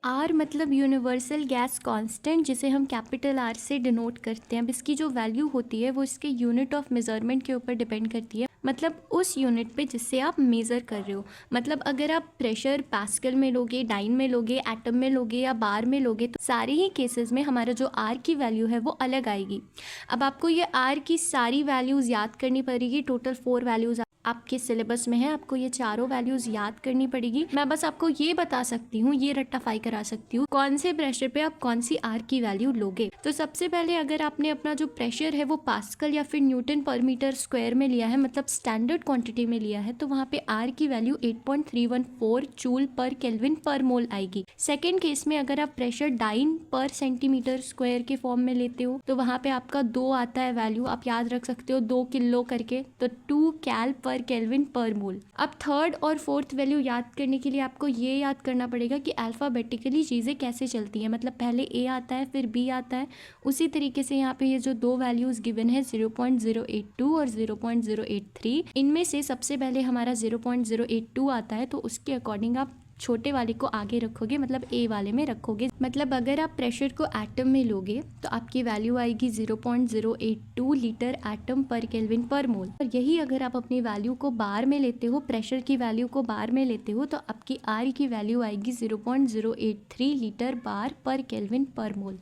Are मतलब universal gas constant, जिसे हम कैपिटल आर से डिनोट करते हैं। अब इसकी जो वैल्यू होती है वो इसके यूनिट ऑफ मेजरमेंट के ऊपर डिपेंड करती है, मतलब उस यूनिट पे जिससे आप मेज़र कर रहे हो। मतलब अगर आप प्रेशर पास्कल में लोगे, डाइन में लोगे, एटम में लोगे या बार में लोगे, तो सारे ही केसेस में हमारा जो आर की वैल्यू है वो अलग आएगी। अब आपको ये आर की सारी वैल्यूज़ याद करनी पड़ेगी। टोटल 4 वैल्यूज़ आपके सिलेबस में है, आपको ये चारों वैल्यूज़ याद करनी पड़ेगी। मैं बस आपको ये बता सकती हूँ, ये रट्टाफाई करा सकती हूँ कौन से प्रेशर पे आप कौन सी आर की वैल्यू लोगे। तो सबसे पहले अगर आपने अपना जो प्रेशर है वो पास्कल या फिर न्यूटन पर मीटर स्क्वायर में लिया है, मतलब स्टैंडर्ड क्वांटिटी में लिया है, तो वहाँ पे आर की वैल्यू 8.314 जूल पर केल्विन पर मोल आएगी। सेकेंड केस में अगर आप प्रेशर डाइन पर सेंटीमीटर स्क्वायर के फॉर्म में लेते हो तो वहाँ पे आपका 2 आता है वैल्यू, आप याद रख सकते हो 2 किलो करके, तो 2 कैल पर केल्विन पर मोल। अब थर्ड और फोर्थ वैल्यू याद करने के लिए आपको ये याद करना पड़ेगा कि अल्फ़ाबेटिकली चीज़ें कैसे चलती हैं, मतलब पहले ए आता है फिर बी आता है। उसी तरीके से यहाँ पे ये जो दो वैल्यूज़ गिवन है 0.082 और 0.083, इनमें से सबसे पहले हमारा 0.082 आता है, तो उसके अकॉर्डिंग आप छोटे वाले को आगे रखोगे, मतलब ए वाले में रखोगे। मतलब अगर आप प्रेशर को एटम में लोगे तो आपकी वैल्यू आएगी 0.082 लीटर एटम पर केल्विन पर मोल। और यही अगर आप अपनी वैल्यू को बार में लेते हो, प्रेशर की वैल्यू को बार में लेते हो, तो आपकी आर की वैल्यू आएगी 0.083 लीटर बार पर केल्विन पर मोल।